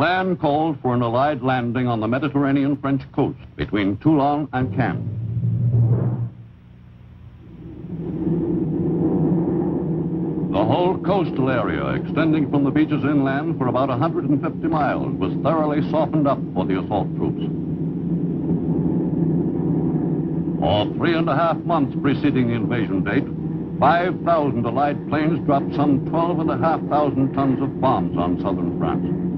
plan called for an Allied landing on the Mediterranean French coast between Toulon and Cannes. The whole coastal area, extending from the beaches inland for about 150 miles, was thoroughly softened up for the assault troops. For 3.5 months preceding the invasion date, 5,000 Allied planes dropped some 12,500 tons of bombs on southern France.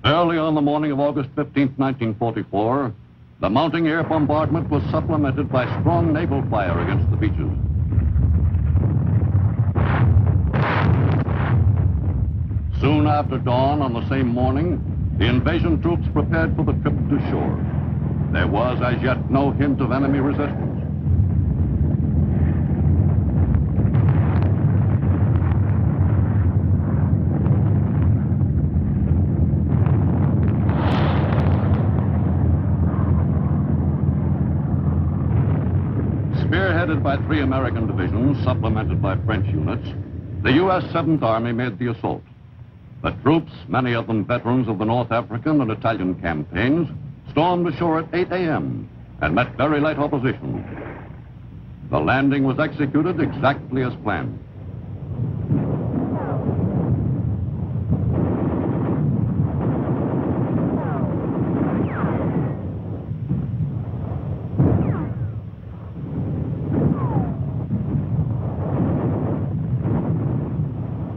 Early on the morning of August 15, 1944, the mounting air bombardment was supplemented by strong naval fire against the beaches. Soon after dawn on the same morning, the invasion troops prepared for the trip to shore. There was as yet no hint of enemy resistance. Spearheaded by 3 American divisions, supplemented by French units, the U.S. 7th Army made the assault. The troops, many of them veterans of the North African and Italian campaigns, stormed ashore at 8 a.m. and met very light opposition. The landing was executed exactly as planned.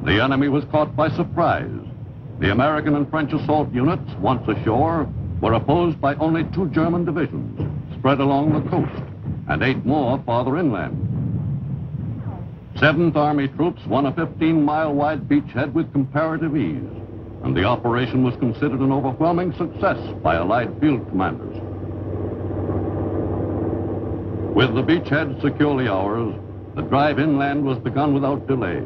The enemy was caught by surprise. The American and French assault units, once ashore, were opposed by only 2 German divisions, spread along the coast, and 8 more farther inland. 7th Army troops won a 15-mile-wide beachhead with comparative ease, and the operation was considered an overwhelming success by Allied field commanders. With the beachhead securely ours, the drive inland was begun without delay.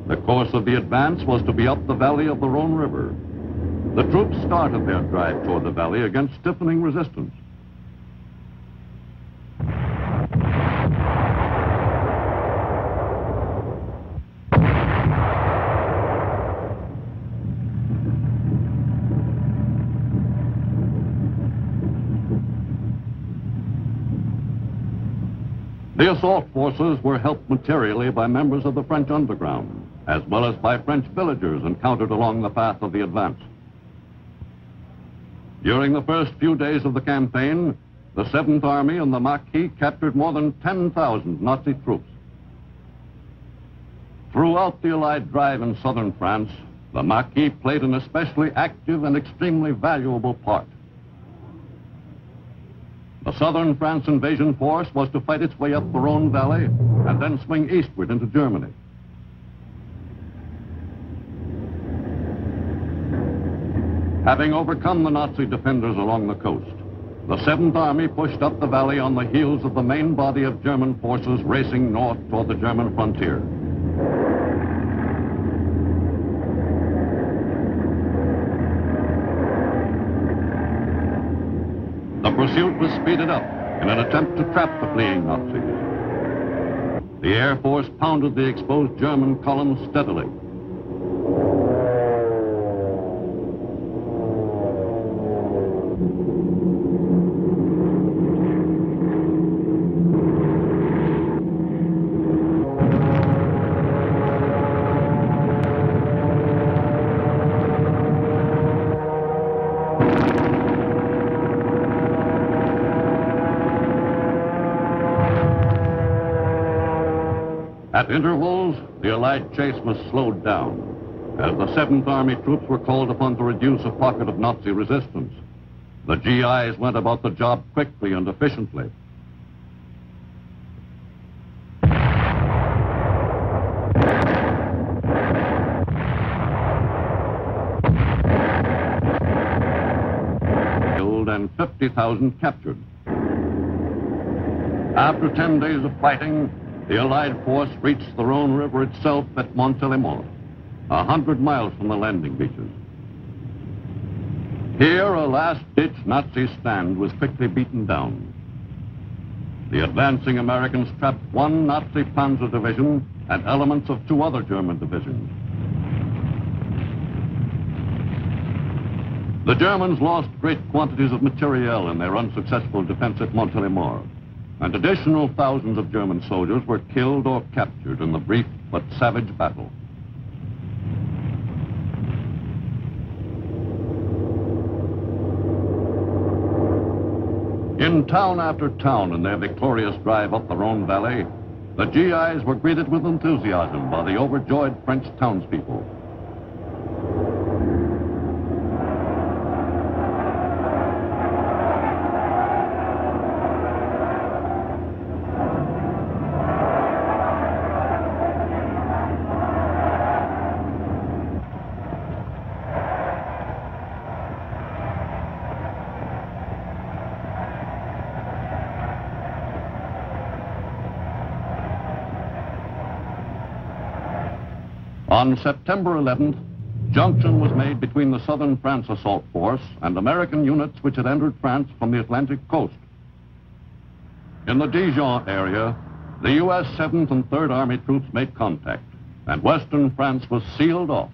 The course of the advance was to be up the valley of the Rhône River. The troops started their drive toward the valley against stiffening resistance. The assault forces were helped materially by members of the French underground, as well as by French villagers encountered along the path of the advance. During the first few days of the campaign, the 7th Army and the Maquis captured more than 10,000 Nazi troops. Throughout the Allied drive in southern France, the Maquis played an especially active and extremely valuable part. The southern France invasion force was to fight its way up the Rhône Valley and then swing eastward into Germany. Having overcome the Nazi defenders along the coast, the 7th Army pushed up the valley on the heels of the main body of German forces racing north toward the German frontier. The pursuit was speeded up in an attempt to trap the fleeing Nazis. The Air Force pounded the exposed German columns steadily. At intervals, the Allied chase was slowed down, as the 7th Army troops were called upon to reduce a pocket of Nazi resistance. The GIs went about the job quickly and efficiently. Killed and 50,000 captured. After 10 days of fighting, the Allied force reached the Rhône River itself at Montélimar, 100 miles from the landing beaches. Here, a last-ditch Nazi stand was quickly beaten down. The advancing Americans trapped one Nazi panzer division and elements of two other German divisions. The Germans lost great quantities of materiel in their unsuccessful defense at Montélimar, and additional thousands of German soldiers were killed or captured in the brief but savage battle. In town after town in their victorious drive up the Rhône Valley, the GIs were greeted with enthusiasm by the overjoyed French townspeople. On September 11th, junction was made between the southern France assault force and American units which had entered France from the Atlantic coast. In the Dijon area, the U.S. 7th and 3rd Army troops made contact, and western France was sealed off.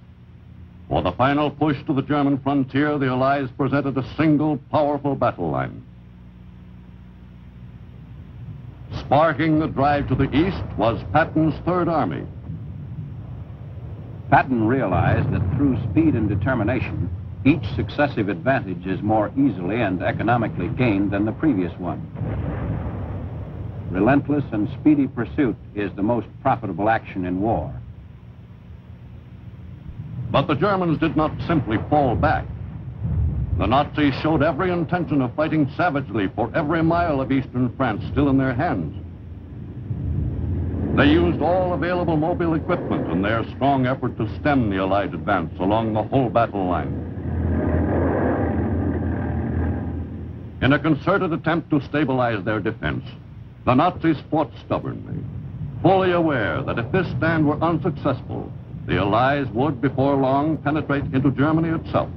For the final push to the German frontier, the Allies presented a single powerful battle line. Sparking the drive to the east was Patton's 3rd Army. Patton realized that through speed and determination, each successive advantage is more easily and economically gained than the previous one. Relentless and speedy pursuit is the most profitable action in war. But the Germans did not simply fall back. The Nazis showed every intention of fighting savagely for every mile of eastern France still in their hands. They used all available mobile equipment in their strong effort to stem the Allied advance along the whole battle line. In a concerted attempt to stabilize their defense, the Nazis fought stubbornly, fully aware that if this stand were unsuccessful, the Allies would, before long, penetrate into Germany itself.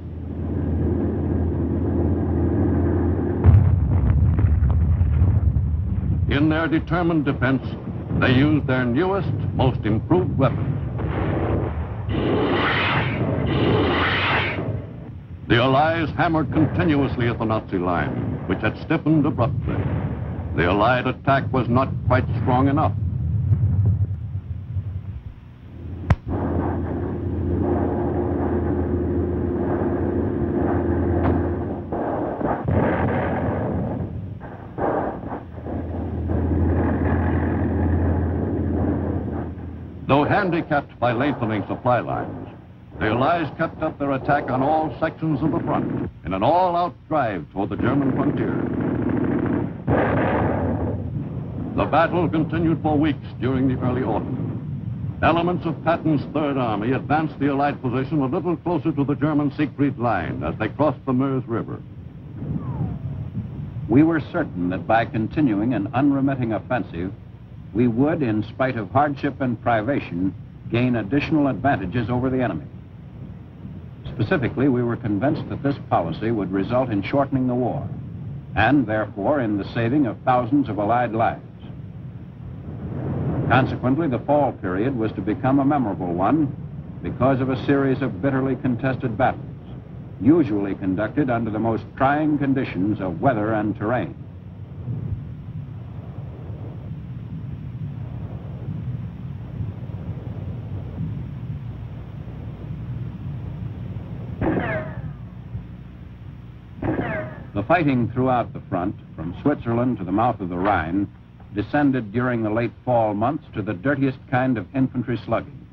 In their determined defense, they used their newest, most improved weapons. The Allies hammered continuously at the Nazi line, which had stiffened abruptly. The Allied attack was not quite strong enough. Though handicapped by lengthening supply lines, the Allies kept up their attack on all sections of the front in an all-out drive toward the German frontier. The battle continued for weeks during the early autumn. Elements of Patton's 3rd Army advanced the Allied position a little closer to the German Siegfried Line as they crossed the Meuse River. We were certain that by continuing an unremitting offensive, we would, in spite of hardship and privation, gain additional advantages over the enemy. Specifically, we were convinced that this policy would result in shortening the war, and therefore in the saving of thousands of Allied lives. Consequently, the fall period was to become a memorable one because of a series of bitterly contested battles, usually conducted under the most trying conditions of weather and terrain. The fighting throughout the front, from Switzerland to the mouth of the Rhine, descended during the late fall months to the dirtiest kind of infantry slugging.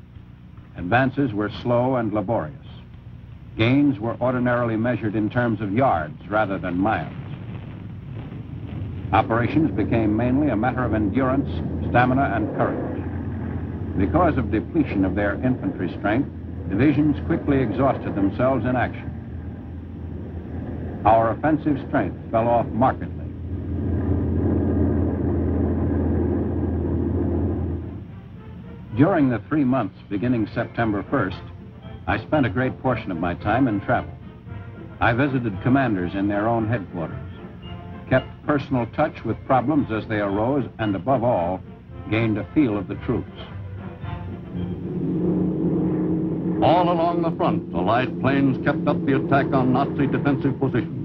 Advances were slow and laborious. Gains were ordinarily measured in terms of yards rather than miles. Operations became mainly a matter of endurance, stamina, and courage. Because of depletion of their infantry strength, divisions quickly exhausted themselves in action. Our offensive strength fell off markedly. During the 3 months beginning September 1st, I spent a great portion of my time in travel. I visited commanders in their own headquarters, kept personal touch with problems as they arose, and above all, gained a feel of the troops. All along the front, Allied planes kept up the attack on Nazi defensive positions.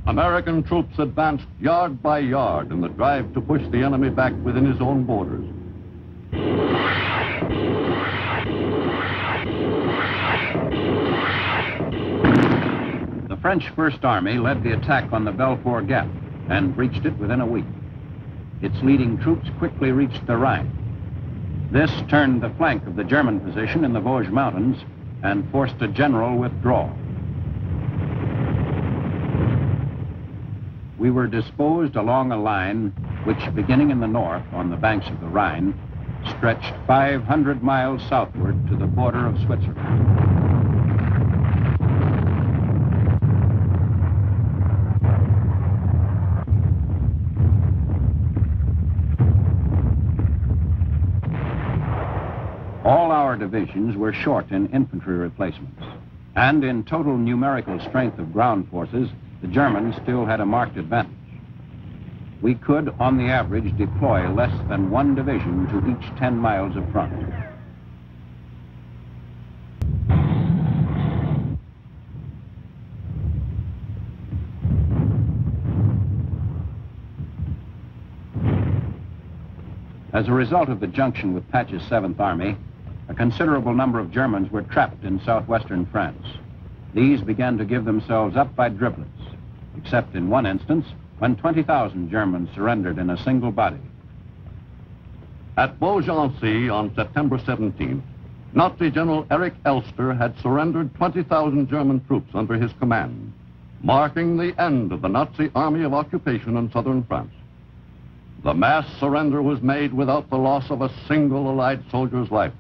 American troops advanced yard by yard in the drive to push the enemy back within his own borders. The French First Army led the attack on the Belfort Gap and breached it within a week. Its leading troops quickly reached the Rhine. This turned the flank of the German position in the Vosges Mountains and forced a general withdrawal. We were disposed along a line which, beginning in the north on the banks of the Rhine, stretched 500 miles southward to the border of Switzerland. All our divisions were short in infantry replacements, and in total numerical strength of ground forces, the Germans still had a marked advantage. We could, on the average, deploy less than one division to each 10 miles of front. As a result of the junction with Patch's 7th Army, a considerable number of Germans were trapped in southwestern France. These began to give themselves up by driblets, except in one instance when 20,000 Germans surrendered in a single body. At Beaugency on September 17th, Nazi General Erich Elster had surrendered 20,000 German troops under his command, marking the end of the Nazi Army of Occupation in southern France. The mass surrender was made without the loss of a single Allied soldier's life.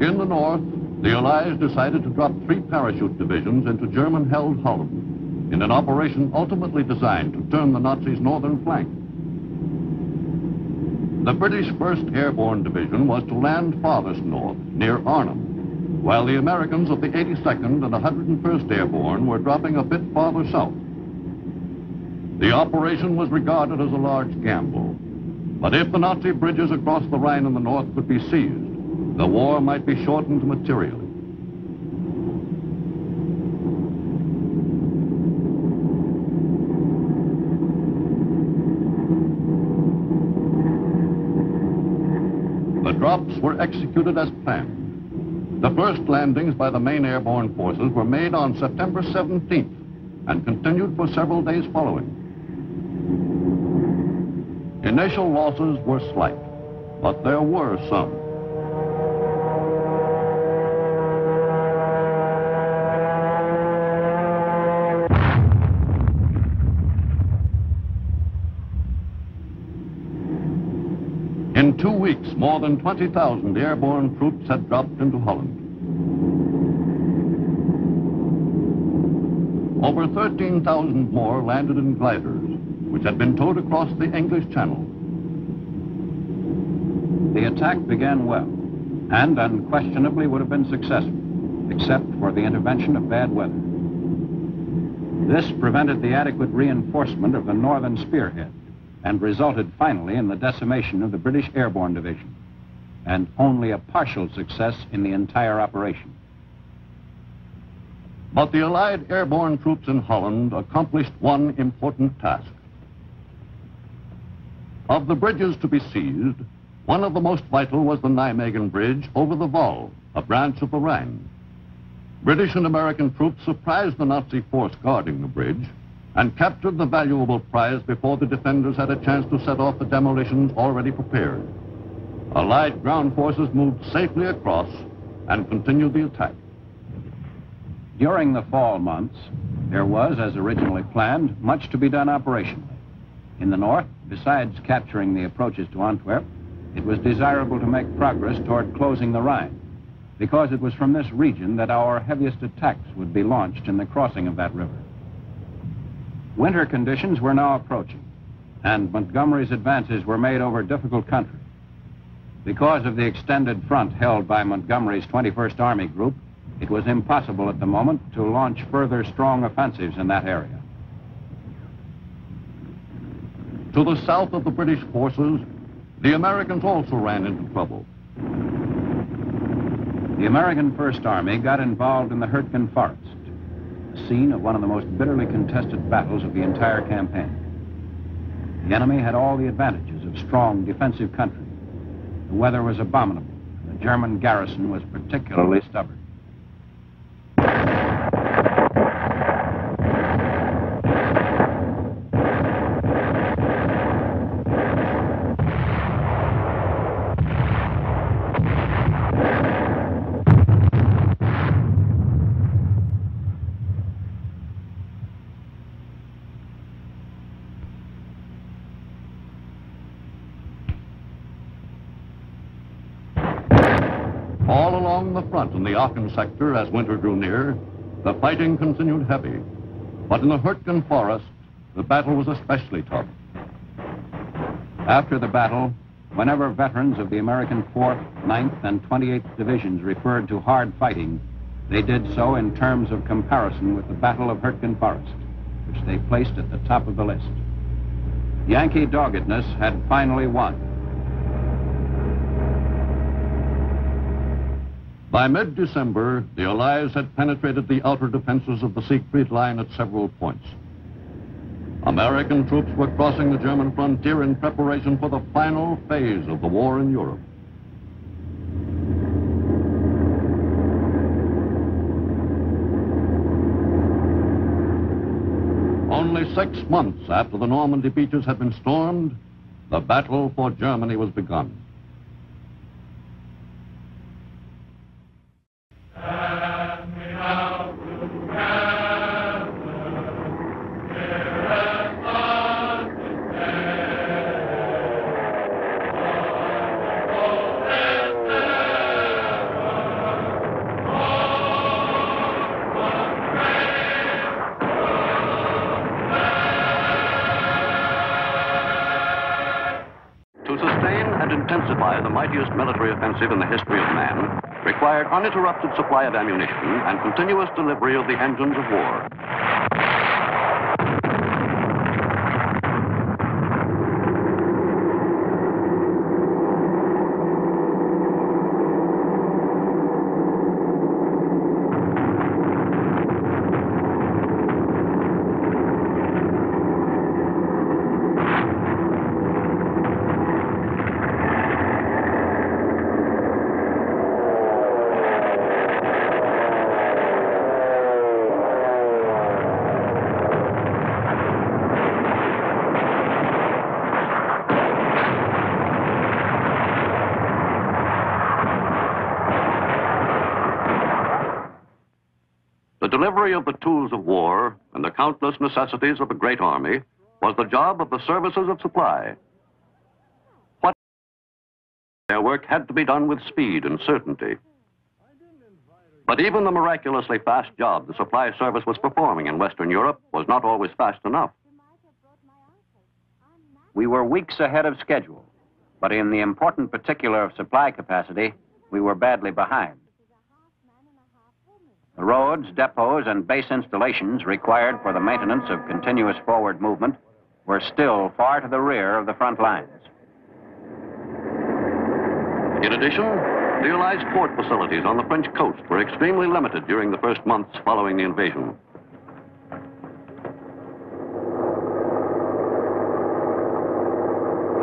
In the north, the Allies decided to drop 3 parachute divisions into German-held Holland in an operation ultimately designed to turn the Nazis' northern flank. The British 1st Airborne Division was to land farthest north, near Arnhem, while the Americans of the 82nd and 101st Airborne were dropping a bit farther south. The operation was regarded as a large gamble, but if the Nazi bridges across the Rhine in the north could be seized, the war might be shortened materially. The drops were executed as planned. The first landings by the main airborne forces were made on September 17th and continued for several days following. Initial losses were slight, but there were some. In 2 weeks, more than 20,000 airborne troops had dropped into Holland. Over 13,000 more landed in gliders, which had been towed across the English Channel. The attack began well, and unquestionably would have been successful, except for the intervention of bad weather. This prevented the adequate reinforcement of the northern spearhead, and resulted finally in the decimation of the British Airborne Division, and only a partial success in the entire operation. But the Allied airborne troops in Holland accomplished one important task. Of the bridges to be seized, one of the most vital was the Nijmegen Bridge over the Waal, a branch of the Rhine. British and American troops surprised the Nazi force guarding the bridge and captured the valuable prize before the defenders had a chance to set off the demolitions already prepared. Allied ground forces moved safely across, and continued the attack. During the fall months, there was, as originally planned, much to be done operationally. In the north, besides capturing the approaches to Antwerp, it was desirable to make progress toward closing the Rhine, because it was from this region that our heaviest attacks would be launched in the crossing of that river. Winter conditions were now approaching, and Montgomery's advances were made over difficult country. Because of the extended front held by Montgomery's 21st Army Group, it was impossible at the moment to launch further strong offensives in that area. To the south of the British forces, the Americans also ran into trouble. The American First Army got involved in the Hurtgen Forest, the scene of one of the most bitterly contested battles of the entire campaign. The enemy had all the advantages of strong defensive country. The weather was abominable, and the German garrison was particularly stubborn. All along the front in the Aachen sector, as winter drew near, the fighting continued heavy. But in the Hurtgen Forest, the battle was especially tough. After the battle, whenever veterans of the American 4th, 9th, and 28th Divisions referred to hard fighting, they did so in terms of comparison with the Battle of Hurtgen Forest, which they placed at the top of the list. Yankee doggedness had finally won. By mid-December, the Allies had penetrated the outer defenses of the Siegfried Line at several points. American troops were crossing the German frontier in preparation for the final phase of the war in Europe. Only 6 months after the Normandy beaches had been stormed, the battle for Germany was begun. To sustain and intensify the mightiest military offensive in the history of man required uninterrupted supply of ammunition and continuous delivery of the engines of war. The delivery of the tools of war and the countless necessities of a great army was the job of the services of supply. Their work had to be done with speed and certainty. But even the miraculously fast job the supply service was performing in Western Europe was not always fast enough. We were weeks ahead of schedule, but in the important particular of supply capacity, we were badly behind. The roads, depots, and base installations required for the maintenance of continuous forward movement were still far to the rear of the front lines. In addition, the Allies' port facilities on the French coast were extremely limited during the first months following the invasion.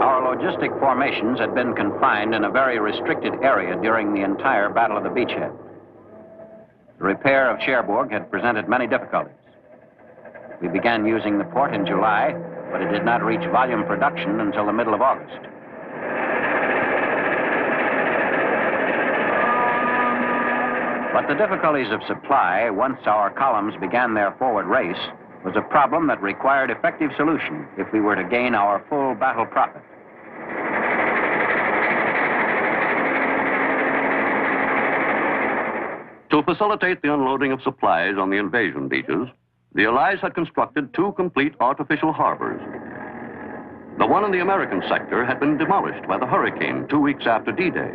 Our logistic formations had been confined in a very restricted area during the entire Battle of the Beachhead. The repair of Cherbourg had presented many difficulties. We began using the port in July, but it did not reach volume production until the middle of August. But the difficulties of supply, once our columns began their forward race, was a problem that required effective solution if we were to gain our full battle profit. To facilitate the unloading of supplies on the invasion beaches, the Allies had constructed 2 complete artificial harbors. The one in the American sector had been demolished by the hurricane 2 weeks after D-Day.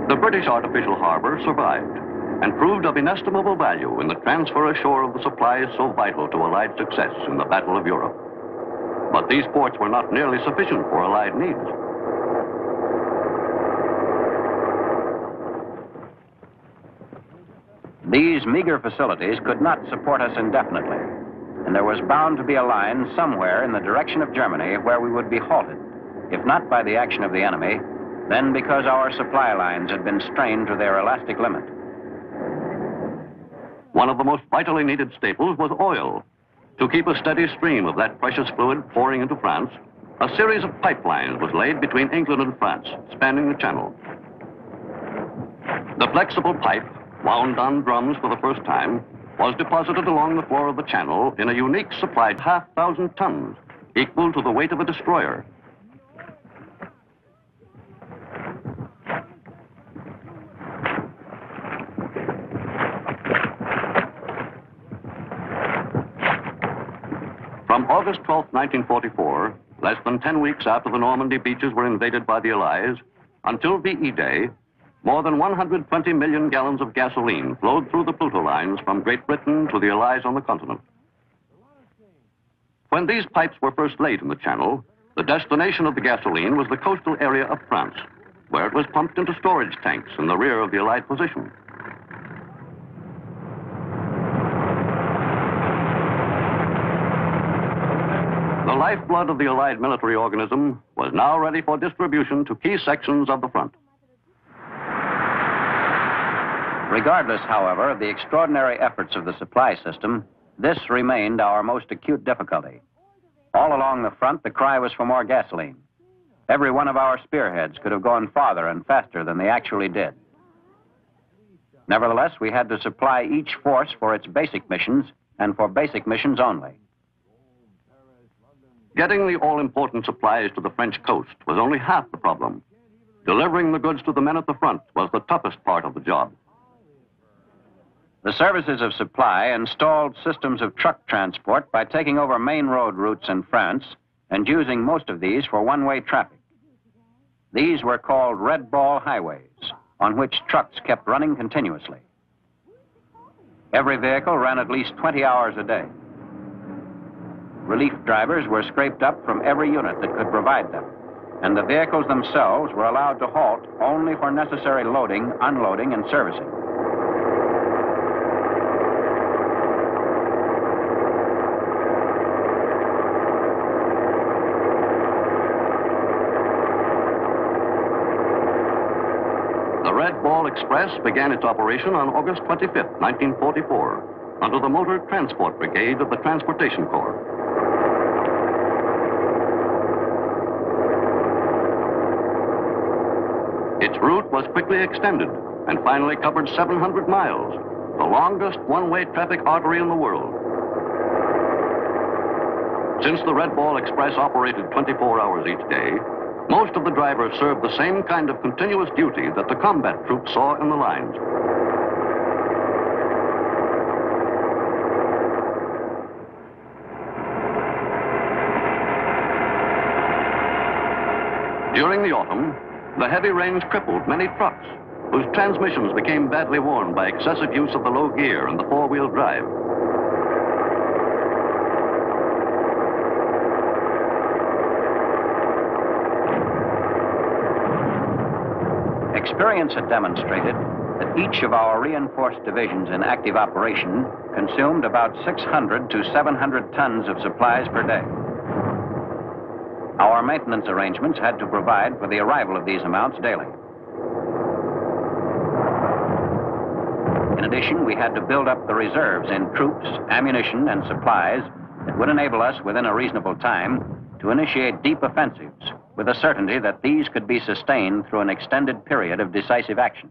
The British artificial harbor survived and proved of inestimable value in the transfer ashore of the supplies so vital to Allied success in the Battle of Europe. But these ports were not nearly sufficient for Allied needs. These meager facilities could not support us indefinitely, and there was bound to be a line somewhere in the direction of Germany where we would be halted, if not by the action of the enemy, then because our supply lines had been strained to their elastic limit. One of the most vitally needed staples was oil. To keep a steady stream of that precious fluid pouring into France, a series of pipelines was laid between England and France, spanning the channel. The flexible pipe, wound on drums for the first time, was deposited along the floor of the channel in a unique supply of 1,000 tons, equal to the weight of a destroyer. From August 12, 1944, less than 10 weeks after the Normandy beaches were invaded by the Allies, until VE Day, more than 120 million gallons of gasoline flowed through the Pluto lines from Great Britain to the Allies on the continent. When these pipes were first laid in the channel, the destination of the gasoline was the coastal area of France, where it was pumped into storage tanks in the rear of the Allied position. The lifeblood of the Allied military organism was now ready for distribution to key sections of the front. Regardless, however, of the extraordinary efforts of the supply system, this remained our most acute difficulty. All along the front, the cry was for more gasoline. Every one of our spearheads could have gone farther and faster than they actually did. Nevertheless, we had to supply each force for its basic missions and for basic missions only. Getting the all-important supplies to the French coast was only half the problem. Delivering the goods to the men at the front was the toughest part of the job. The services of supply installed systems of truck transport by taking over main road routes in France and using most of these for one-way traffic. These were called red ball highways, on which trucks kept running continuously. Every vehicle ran at least 20 hours a day. Relief drivers were scraped up from every unit that could provide them, and the vehicles themselves were allowed to halt only for necessary loading, unloading, and servicing. The Red Ball Express began its operation on August 25, 1944, under the Motor Transport Brigade of the Transportation Corps. Its route was quickly extended and finally covered 700 miles, the longest one-way traffic artery in the world. Since the Red Ball Express operated 24 hours each day, most of the drivers served the same kind of continuous duty that the combat troops saw in the lines. During the autumn, the heavy rains crippled many trucks, whose transmissions became badly worn by excessive use of the low gear and the four-wheel drive. Experience had demonstrated that each of our reinforced divisions in active operation consumed about 600 to 700 tons of supplies per day. Our maintenance arrangements had to provide for the arrival of these amounts daily. In addition, we had to build up the reserves in troops, ammunition, and supplies that would enable us, within a reasonable time, to initiate deep offensives with the certainty that these could be sustained through an extended period of decisive action.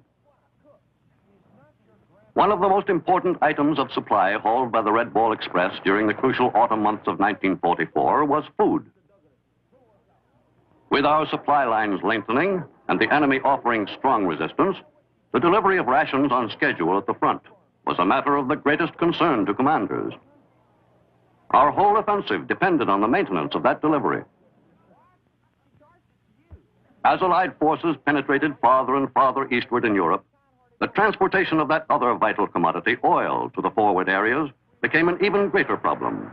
One of the most important items of supply hauled by the Red Ball Express during the crucial autumn months of 1944 was food. With our supply lines lengthening and the enemy offering strong resistance, the delivery of rations on schedule at the front was a matter of the greatest concern to commanders. Our whole offensive depended on the maintenance of that delivery. As Allied forces penetrated farther and farther eastward in Europe, the transportation of that other vital commodity, oil, to the forward areas became an even greater problem.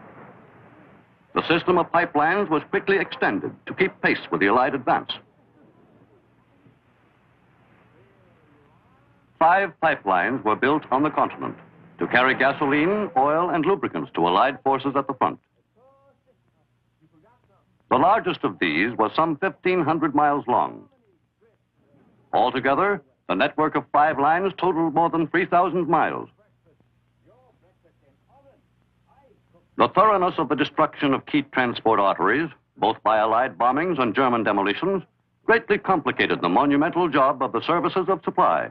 The system of pipelines was quickly extended to keep pace with the Allied advance. 5 pipelines were built on the continent to carry gasoline, oil, and lubricants to Allied forces at the front. The largest of these was some 1,500 miles long. Altogether, the network of 5 lines totaled more than 3,000 miles. The thoroughness of the destruction of key transport arteries, both by Allied bombings and German demolitions, greatly complicated the monumental job of the services of supply.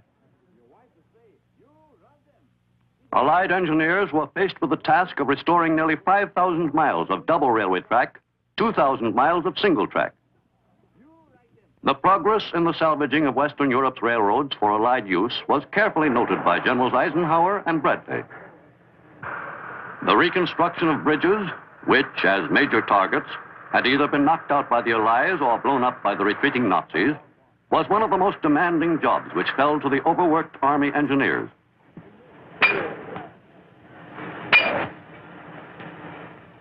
Allied engineers were faced with the task of restoring nearly 5,000 miles of double railway track, 2,000 miles of single track. The progress in the salvaging of Western Europe's railroads for Allied use was carefully noted by Generals Eisenhower and Bradley. The reconstruction of bridges, which, as major targets, had either been knocked out by the Allies or blown up by the retreating Nazis, was one of the most demanding jobs which fell to the overworked Army engineers.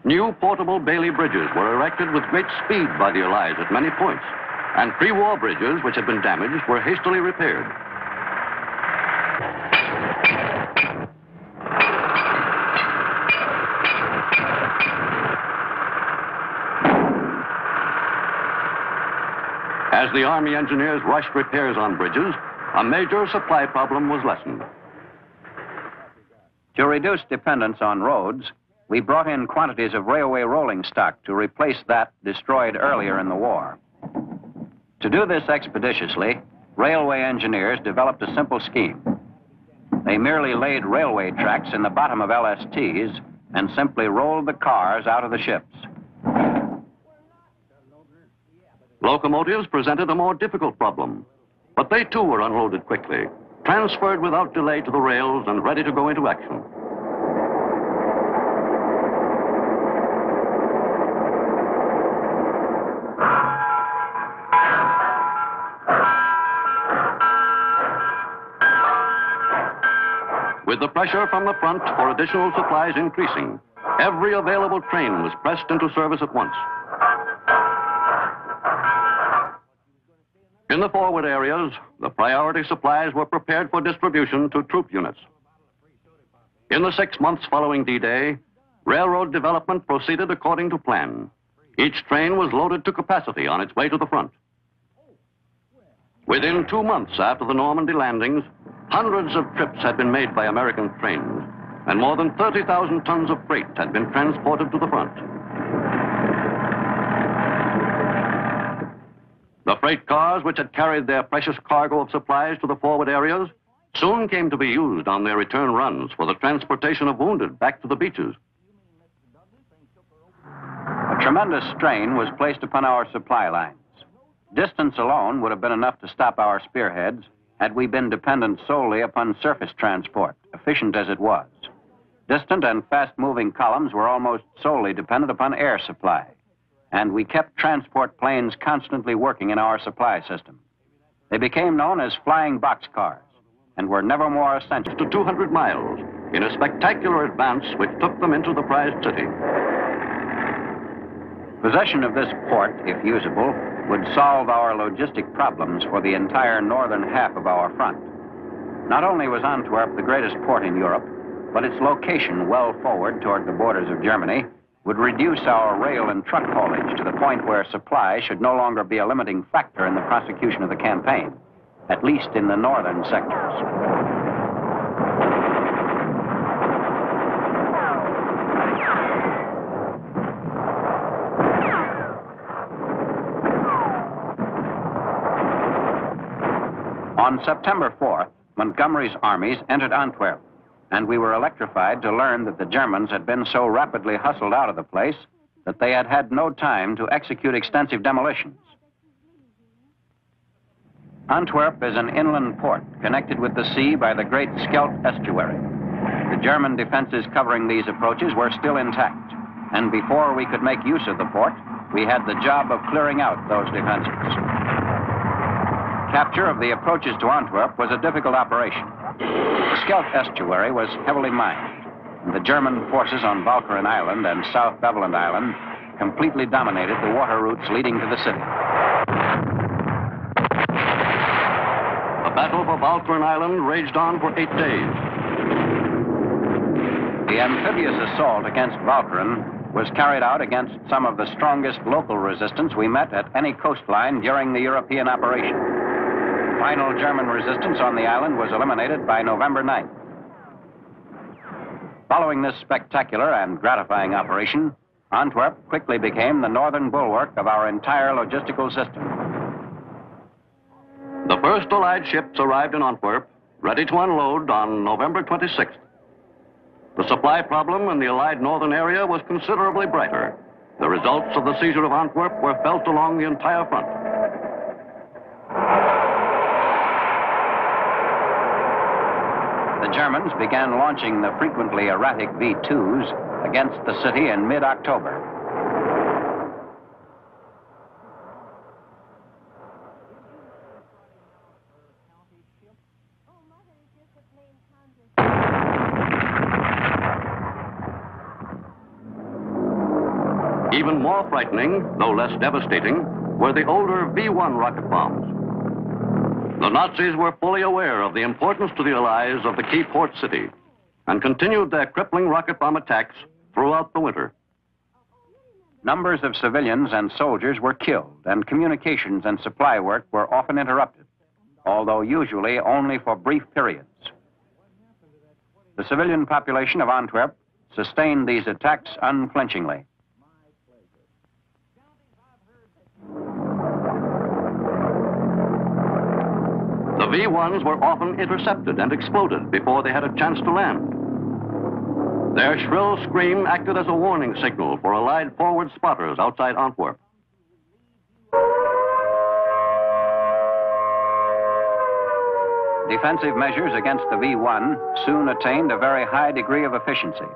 New portable Bailey bridges were erected with great speed by the Allies at many points, and pre-war bridges which had been damaged were hastily repaired. As the Army engineers rushed repairs on bridges, a major supply problem was lessened. To reduce dependence on roads, we brought in quantities of railway rolling stock to replace that destroyed earlier in the war. To do this expeditiously, railway engineers developed a simple scheme. They merely laid railway tracks in the bottom of LSTs and simply rolled the cars out of the ships. Locomotives presented a more difficult problem, but they too were unloaded quickly, transferred without delay to the rails and ready to go into action. With the pressure from the front for additional supplies increasing, every available train was pressed into service at once. In the forward areas, the priority supplies were prepared for distribution to troop units. In the 6 months following D-Day, railroad development proceeded according to plan. Each train was loaded to capacity on its way to the front. Within 2 months after the Normandy landings, hundreds of trips had been made by American trains, and more than 30,000 tons of freight had been transported to the front. The freight cars which had carried their precious cargo of supplies to the forward areas soon came to be used on their return runs for the transportation of wounded back to the beaches. A tremendous strain was placed upon our supply lines. Distance alone would have been enough to stop our spearheads had we been dependent solely upon surface transport, efficient as it was. Distant and fast-moving columns were almost solely dependent upon air supply, and we kept transport planes constantly working in our supply system. They became known as flying boxcars and were never more essential. To 200 miles in a spectacular advance which took them into the prized city. Possession of this port, if usable, would solve our logistic problems for the entire northern half of our front. Not only was Antwerp the greatest port in Europe, but its location well forward toward the borders of Germany would reduce our rail and truck haulage to the point where supply should no longer be a limiting factor in the prosecution of the campaign, at least in the northern sectors. On September 4th, Montgomery's armies entered Antwerp and we were electrified to learn that the Germans had been so rapidly hustled out of the place that they had had no time to execute extensive demolitions. Antwerp is an inland port connected with the sea by the great Scheldt estuary. The German defenses covering these approaches were still intact, and before we could make use of the port, we had the job of clearing out those defenses. Capture of the approaches to Antwerp was a difficult operation. The Scheldt estuary was heavily mined, and the German forces on Walcheren Island and South Beveland Island completely dominated the water routes leading to the city. The battle for Walcheren Island raged on for 8 days. The amphibious assault against Walcheren was carried out against some of the strongest local resistance we met at any coastline during the European operation. Final German resistance on the island was eliminated by November 9th. Following this spectacular and gratifying operation, Antwerp quickly became the northern bulwark of our entire logistical system. The first Allied ships arrived in Antwerp, ready to unload on November 26th. The supply problem in the Allied northern area was considerably brighter. The results of the seizure of Antwerp were felt along the entire front. The Germans began launching the frequently erratic V-2s against the city in mid-October. Even more frightening, though less devastating, were the older V-1 rocket bombs. The Nazis were fully aware of the importance to the Allies of the key port city and continued their crippling rocket bomb attacks throughout the winter. Numbers of civilians and soldiers were killed, and communications and supply work were often interrupted, although usually only for brief periods. The civilian population of Antwerp sustained these attacks unflinchingly. The V-1s were often intercepted and exploded before they had a chance to land. Their shrill scream acted as a warning signal for Allied forward spotters outside Antwerp. Defensive measures against the V-1 soon attained a very high degree of efficiency.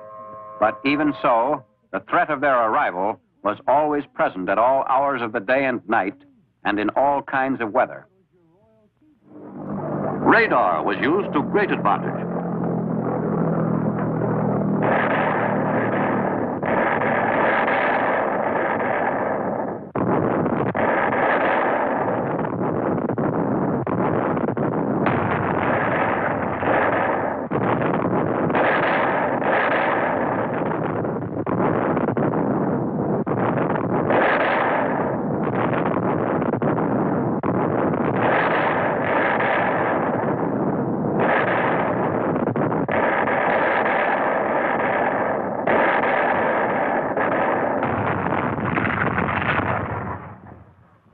But even so, the threat of their arrival was always present at all hours of the day and night and in all kinds of weather. Radar was used to great advantage.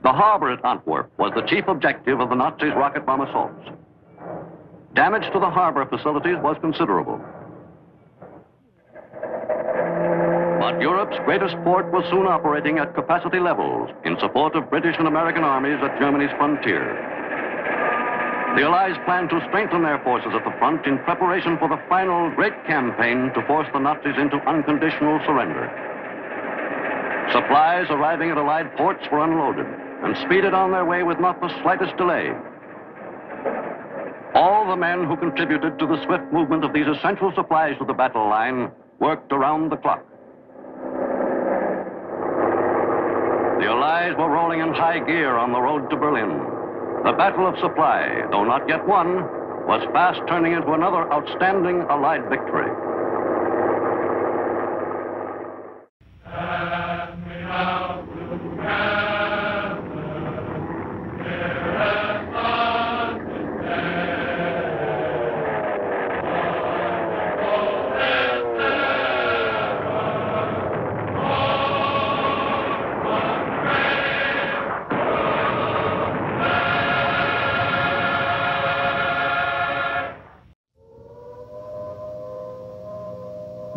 The harbor at Antwerp was the chief objective of the Nazis' rocket bomb assaults. Damage to the harbor facilities was considerable. But Europe's greatest port was soon operating at capacity levels in support of British and American armies at Germany's frontier. The Allies planned to strengthen their forces at the front in preparation for the final great campaign to force the Nazis into unconditional surrender. Supplies arriving at Allied ports were unloaded and speeded on their way with not the slightest delay. All the men who contributed to the swift movement of these essential supplies to the battle line worked around the clock. The Allies were rolling in high gear on the road to Berlin. The battle of supply, though not yet won, was fast turning into another outstanding Allied victory.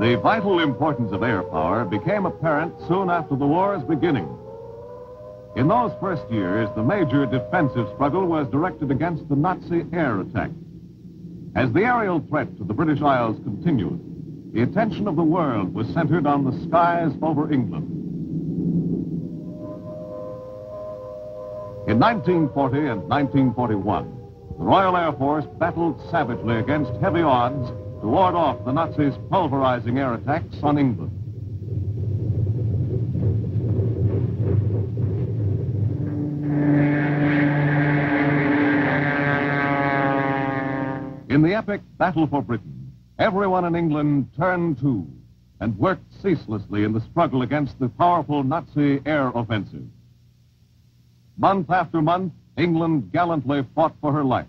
The vital importance of air power became apparent soon after the war's beginning. In those first years, the major defensive struggle was directed against the Nazi air attack. As the aerial threat to the British Isles continued, the attention of the world was centered on the skies over England. In 1940 and 1941, the Royal Air Force battled savagely against heavy odds to ward off the Nazis' pulverizing air attacks on England. In the epic Battle for Britain, everyone in England turned to and worked ceaselessly in the struggle against the powerful Nazi air offensive. Month after month, England gallantly fought for her life.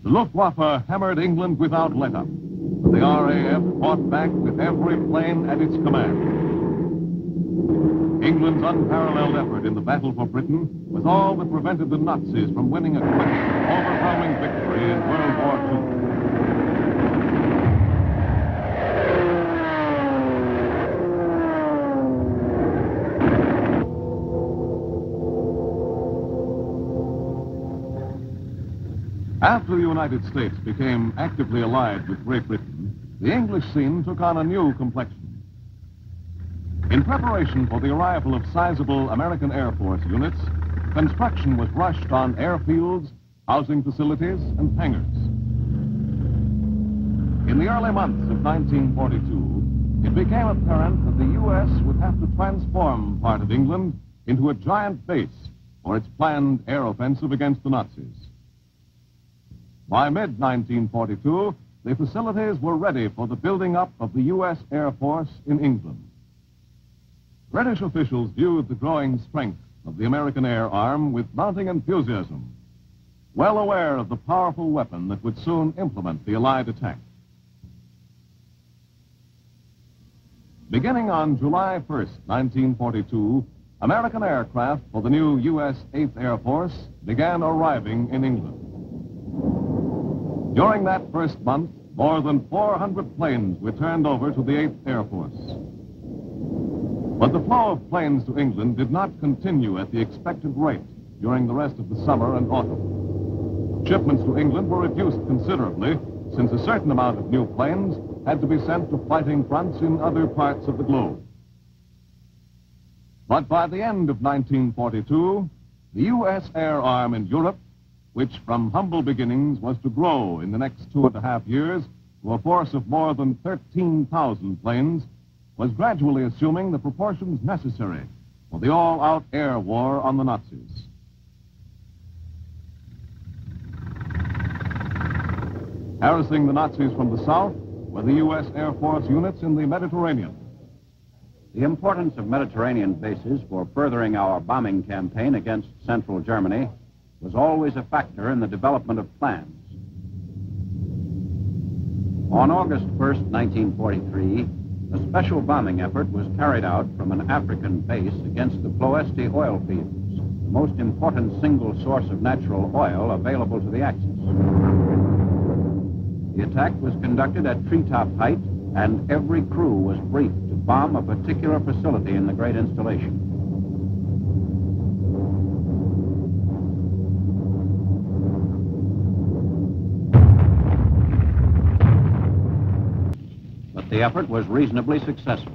The Luftwaffe hammered England without let-up. The RAF fought back with every plane at its command. England's unparalleled effort in the battle for Britain was all that prevented the Nazis from winning a quick, overwhelming victory in World War II. After the United States became actively allied with Great Britain, the English scene took on a new complexion. In preparation for the arrival of sizable American Air Force units, construction was rushed on airfields, housing facilities, and hangars. In the early months of 1942, it became apparent that the U.S. would have to transform part of England into a giant base for its planned air offensive against the Nazis. By mid-1942, the facilities were ready for the building up of the U.S. Air Force in England. British officials viewed the growing strength of the American air arm with mounting enthusiasm, well aware of the powerful weapon that would soon implement the Allied attack. Beginning on July 1st, 1942, American aircraft for the new U.S. 8th Air Force began arriving in England. During that first month, more than 400 planes were turned over to the 8th Air Force. But the flow of planes to England did not continue at the expected rate during the rest of the summer and autumn. Shipments to England were reduced considerably, since a certain amount of new planes had to be sent to fighting fronts in other parts of the globe. But by the end of 1942, the U.S. air arm in Europe, which from humble beginnings was to grow in the next 2.5 years to a force of more than 13,000 planes, was gradually assuming the proportions necessary for the all-out air war on the Nazis. Harassing the Nazis from the south were the U.S. Air Force units in the Mediterranean. The importance of Mediterranean bases for furthering our bombing campaign against central Germany was always a factor in the development of plans. On August 1st, 1943, a special bombing effort was carried out from an African base against the Ploesti oil fields, the most important single source of natural oil available to the Axis. The attack was conducted at treetop height, and every crew was briefed to bomb a particular facility in the great installation. The effort was reasonably successful.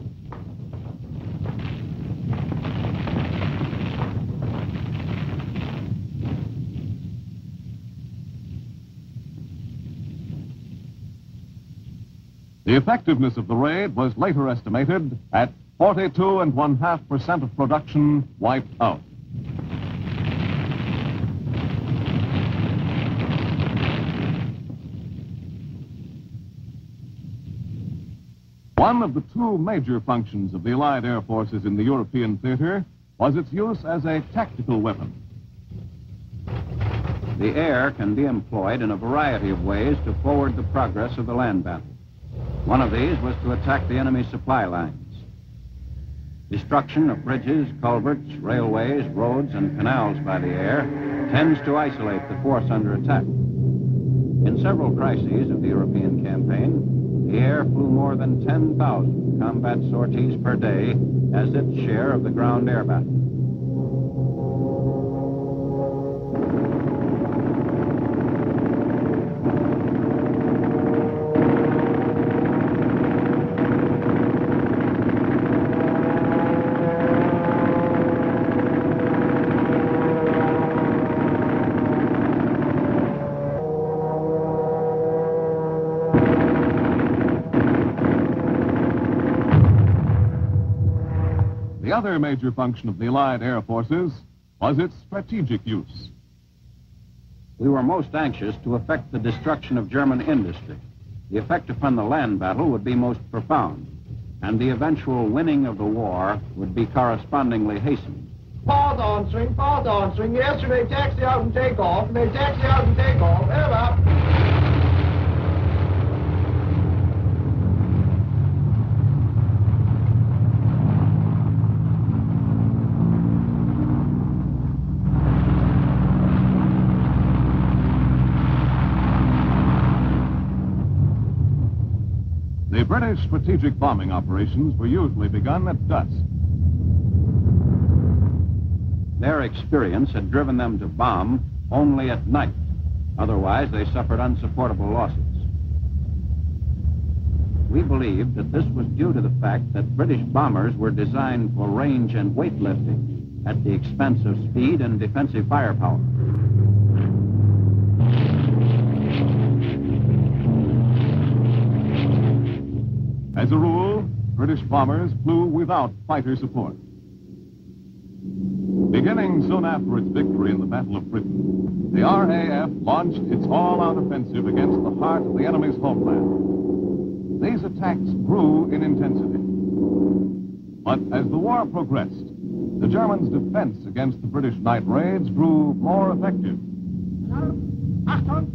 The effectiveness of the raid was later estimated at 42.5% of production wiped out. One of the two major functions of the Allied air forces in the European theater was its use as a tactical weapon. The air can be employed in a variety of ways to forward the progress of the land battle. One of these was to attack the enemy's supply lines. Destruction of bridges, culverts, railways, roads, and canals by the air tends to isolate the force under attack. In several crises of the European campaign, the air flew more than 10,000 combat sorties per day as its share of the ground air battle. The other major function of the Allied air forces was its strategic use. We were most anxious to effect the destruction of German industry. The effect upon the land battle would be most profound, and the eventual winning of the war would be correspondingly hastened. Pause answering. Yesterday, taxi out and take off, and they taxi out and take off. Ever. The British strategic bombing operations were usually begun at dusk. Their experience had driven them to bomb only at night. Otherwise, they suffered unsupportable losses. We believed that this was due to the fact that British bombers were designed for range and weightlifting at the expense of speed and defensive firepower. As a rule, British bombers flew without fighter support. Beginning soon after its victory in the Battle of Britain, the RAF launched its all-out offensive against the heart of the enemy's homeland. These attacks grew in intensity. But as the war progressed, the Germans' defense against the British night raids grew more effective. Achtung!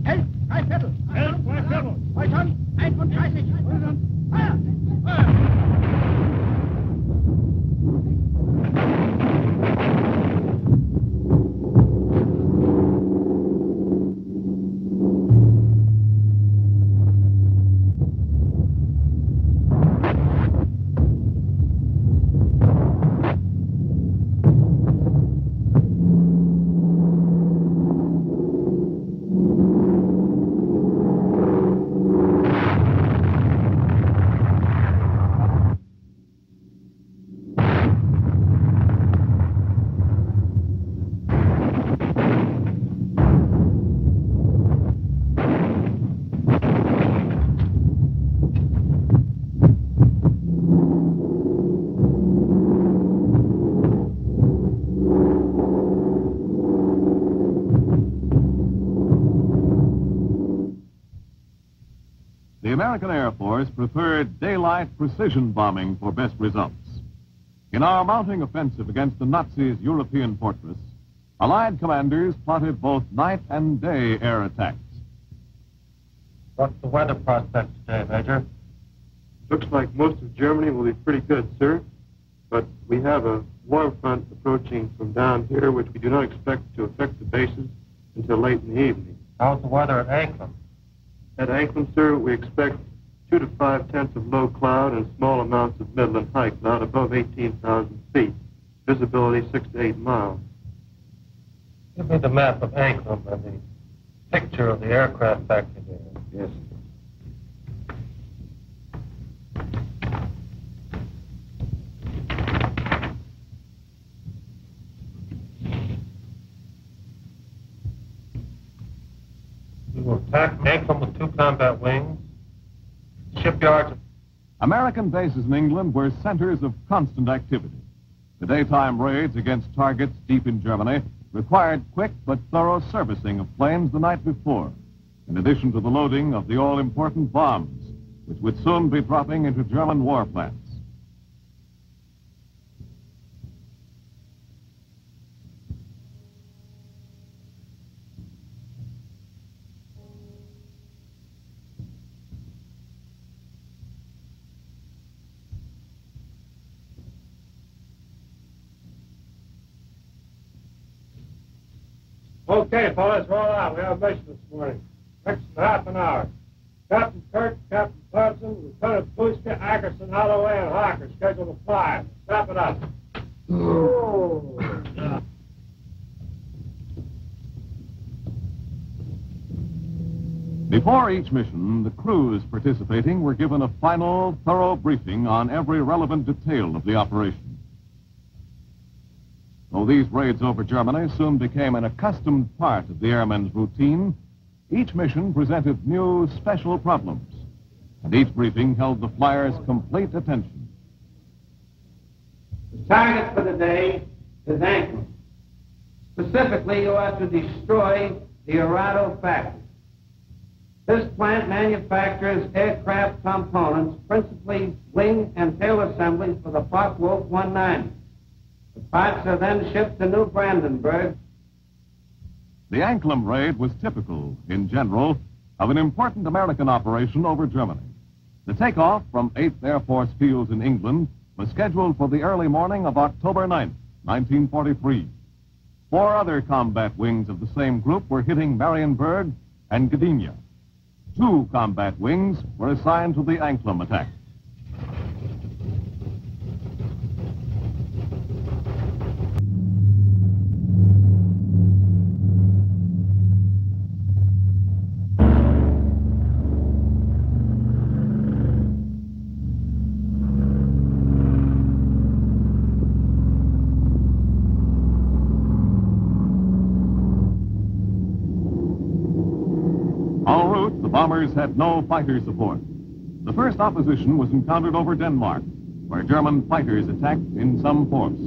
Hey, drei Viertel! Weiter! 31! Feuer! The American Air Force preferred daylight precision bombing for best results. In our mounting offensive against the Nazis' European fortress, Allied commanders plotted both night and day air attacks. What's the weather prospect today, Major? Looks like most of Germany will be pretty good, sir. But we have a warm front approaching from down here, which we do not expect to affect the bases until late in the evening. How's the weather at Anklam? At Anklam, sir, we expect 2 to 5 tenths of low cloud and small amounts of midland high cloud above 18,000 feet. Visibility 6 to 8 miles. Give me the map of Anklam and the picture of the aircraft factory there. Yes. We will attack Anklam with 2 combat wings. Shipyards. American bases in England were centers of constant activity. The daytime raids against targets deep in Germany required quick but thorough servicing of planes the night before, in addition to the loading of the all-important bombs, which would soon be dropping into German war plants. Okay, fellas, roll out. We have a mission this morning. Next in half an hour. Captain Kirk, Captain Thompson, Lieutenant Booska, Ackerson, Holloway, and Hawker scheduled to fly. Wrap it up. Before each mission, the crews participating were given a final, thorough briefing on every relevant detail of the operation. Though these raids over Germany soon became an accustomed part of the airmen's routine, each mission presented new, special problems, and each briefing held the flyers' complete attention. The target for the day is Antwerp. Specifically, you are to destroy the Arado factory. This plant manufactures aircraft components, principally wing and tail assemblies for the Focke-Wulf 190. The parts are then shipped to New Brandenburg. The Anklam raid was typical, in general, of an important American operation over Germany. The takeoff from 8th Air Force fields in England was scheduled for the early morning of October 9th, 1943. 4 other combat wings of the same group were hitting Marienburg and Gdynia. 2 combat wings were assigned to the Anklam attack. En route, the bombers had no fighter support. The first opposition was encountered over Denmark, where German fighters attacked in some force.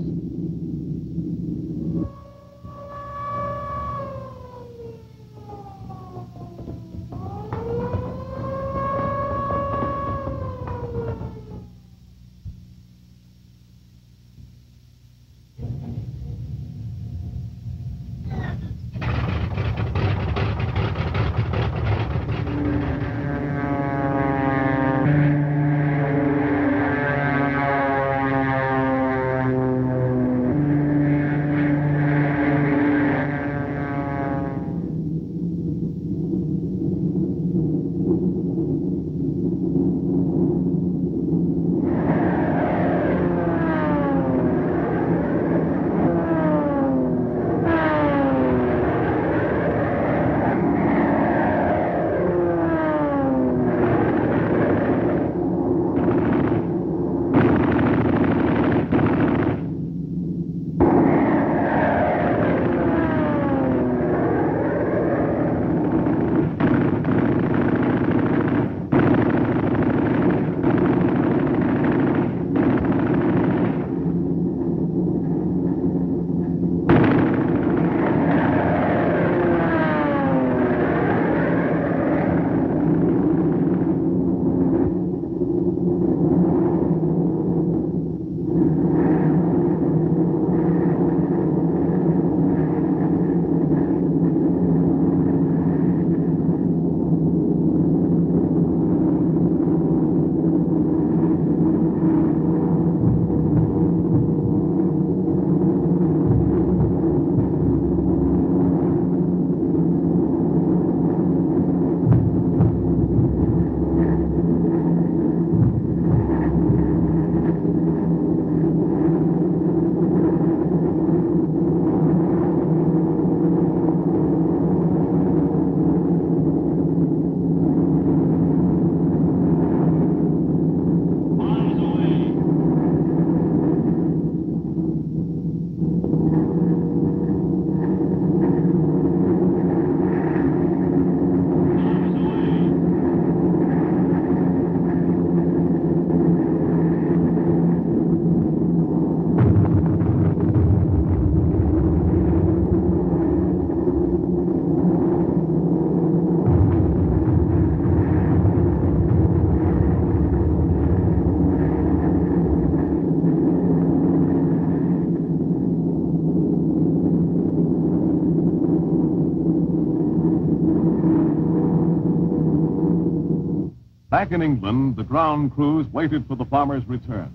Back in England, the ground crews waited for the bombers' return.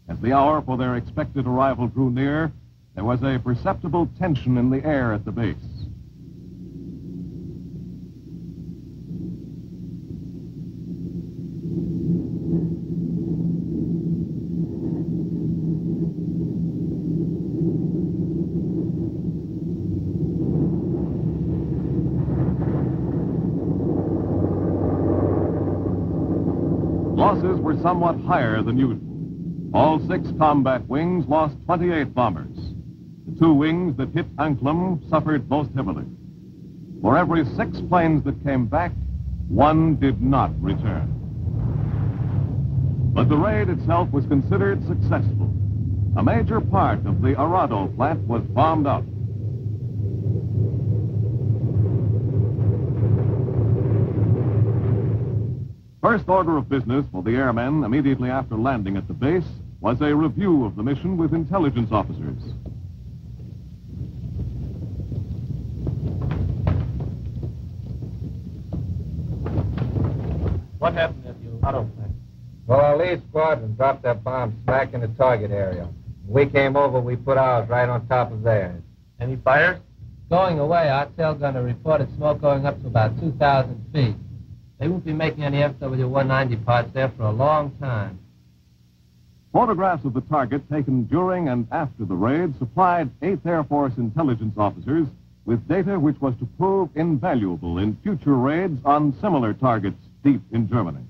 As the hour for their expected arrival drew near, there was a perceptible tension in the air at the base. losses were somewhat higher than usual. All 6 combat wings lost 28 bombers. The 2 wings that hit Anclam suffered most heavily. For every 6 planes that came back, 1 did not return. But the raid itself was considered successful. A major part of the Arado plant was bombed out. First order of business for the airmen immediately after landing at the base was a review of the mission with intelligence officers. What happened at the Arado plant? Well, our lead squadron dropped that bomb smack in the target area. When we came over, we put ours right on top of theirs. Any fires? Going away, our tail gunner reported smoke going up to about 2,000 feet. They won't be making any FW-190 parts there for a long time. Photographs of the target taken during and after the raid supplied 8th Air Force intelligence officers with data which was to prove invaluable in future raids on similar targets deep in Germany.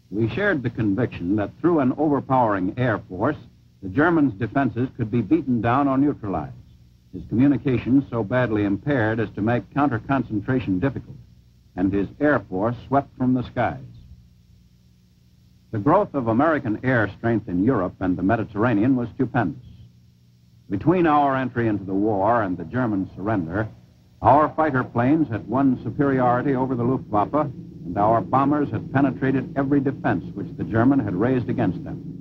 We shared the conviction that through an overpowering air force, the Germans' defenses could be beaten down or neutralized, his communications so badly impaired as to make counter-concentration difficult, and his air force swept from the skies. The growth of American air strength in Europe and the Mediterranean was stupendous. Between our entry into the war and the German surrender, our fighter planes had won superiority over the Luftwaffe, and our bombers had penetrated every defense which the German had raised against them.